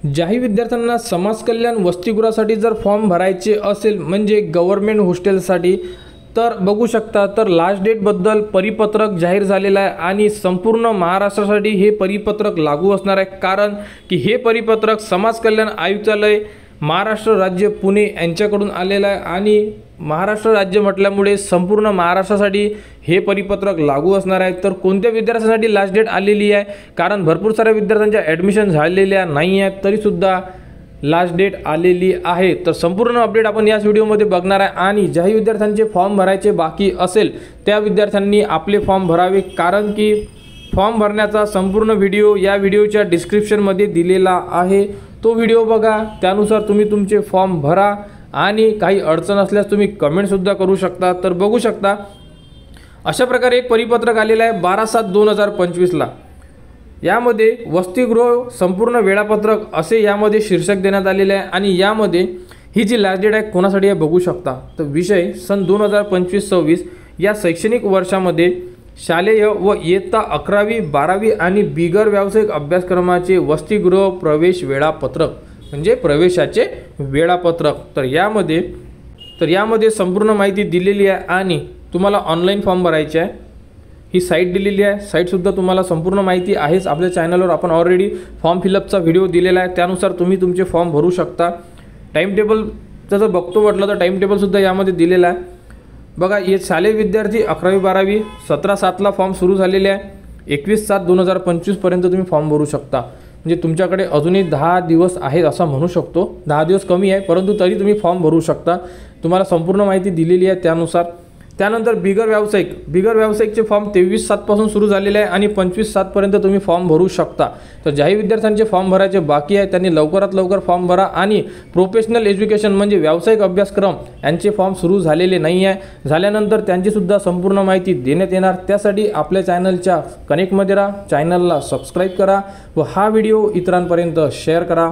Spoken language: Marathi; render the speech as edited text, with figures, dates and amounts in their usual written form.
ज्याही विद्यार्थ्यांना समाज कल्याण वसतिगृहासाठी जर फॉर्म भरायचे असेल म्हणजे गव्हर्नमेंट हॉस्टेलसाठी तर बघू शकता तर लास्ट डेटबद्दल परिपत्रक जाहीर झालेलं आहे आणि संपूर्ण महाराष्ट्रासाठी हे परिपत्रक लागू असणार आहे। कारण की हे परिपत्रक समाज कल्याण आयुक्तालय महाराष्ट्र राज्य पुणे यांच्याकडून आलेलं आहे आणि महाराष्ट्र राज्य म्हटल्यामुळे संपूर्ण महाराष्ट्रासाठी हे परिपत्रक लागू असणार आहे। तर कोणत्या विद्यार्थ्यांसाठी लास्ट डेट आलेली आहे, कारण भरपूर साऱ्या विद्यार्थ्यांच्या ॲडमिशन झालेल्या नाही आहेत तरीसुद्धा लास्ट डेट आलेली आहे। तर संपूर्ण अपडेट आपण याच व्हिडिओमध्ये बघणार आहे आणि ज्याही विद्यार्थ्यांचे फॉर्म भरायचे बाकी असेल त्या विद्यार्थ्यांनी आपले फॉर्म भरावे, कारण की फॉर्म भरण्याचा संपूर्ण व्हिडिओ या व्हिडिओच्या डिस्क्रिप्शनमध्ये दिलेला आहे। तो व्हिडिओ बघा, त्यानुसार तुम्ही तुमचे फॉर्म भरा आणि काही अडचण असल्यास तुम्ही कमेंटसुद्धा करू शकता। तर बघू शकता अशा प्रकारे एक परिपत्रक आलेलं आहे 12/7/2025ला। यामध्ये वसतिगृह संपूर्ण वेळापत्रक असे यामध्ये शीर्षक देण्यात आलेले आहे आणि यामध्ये ही जी लास्ट डेट आहे कोणासाठी आहे बघू शकता। तर विषय सन 2025-26 या शैक्षणिक वर्षामध्ये शालेय व इयत्ता 11वी 12वी आणि बिगर व्यावसायिक अभ्यासक्रमाचे वसतिगृह प्रवेश वेळापत्रक म्हणजे प्रवेशाचे वेळापत्रक। तर यामध्ये संपूर्ण माहिती दिलेली आहे आणि तुम्हाला ऑनलाईन फॉर्म भरायचे आहे। ही साईट दिलेली आहे, साईटसुद्धा तुम्हाला संपूर्ण माहिती आहेच। आपल्या चॅनलवर आपण ऑलरेडी फॉर्म फिलअपचा व्हिडिओ दिलेला आहे, त्यानुसार तुम्ही तुमचे फॉर्म भरू शकता। टाईम टेबलचं जर बघतो म्हटलं तर टाईम टेबलसुद्धा यामध्ये दिलेला आहे बघा। हे शालेय विद्यार्थी 11वी 12वी 17/7ला फॉर्म सुरू झालेले आहे, 21/7/2025 पर्यंत तुम्ही फॉर्म भरू शकता। म्हणजे तुमच्याकडे अजूनही 10 दिवस आहेत असं म्हणू शकतो, 10 दिवस कमी आहे परंतु तरी तुम्ही फॉर्म भरू शकता। तुम्हाला संपूर्ण माहिती दिलेली आहे त्यानुसार। त्यानंतर बिगर व्यावसायिकचे फॉर्म 23/7 सुरू झालेले आहे आणि 25/7 पर्यंत तुम्ही फॉर्म भरू शकता। तर ज्याही विद्यार्थ्यांचे फॉर्म भरायचे बाकी आहे त्यांनी लवकरात लवकर फॉर्म भरा आणि प्रोफेशनल एज्युकेशन म्हणजे व्यावसायिक अभ्यासक्रम यांचे फॉर्म सुरू झालेले नाही आहे, झाल्यानंतर त्यांचीसुद्धा संपूर्ण माहिती देण्यात येणार। त्यासाठी आपल्या चॅनलच्या कनेक्टमध्ये राहा, चॅनलला सबस्क्राईब करा व हा व्हिडिओ इतरांपर्यंत शेअर करा।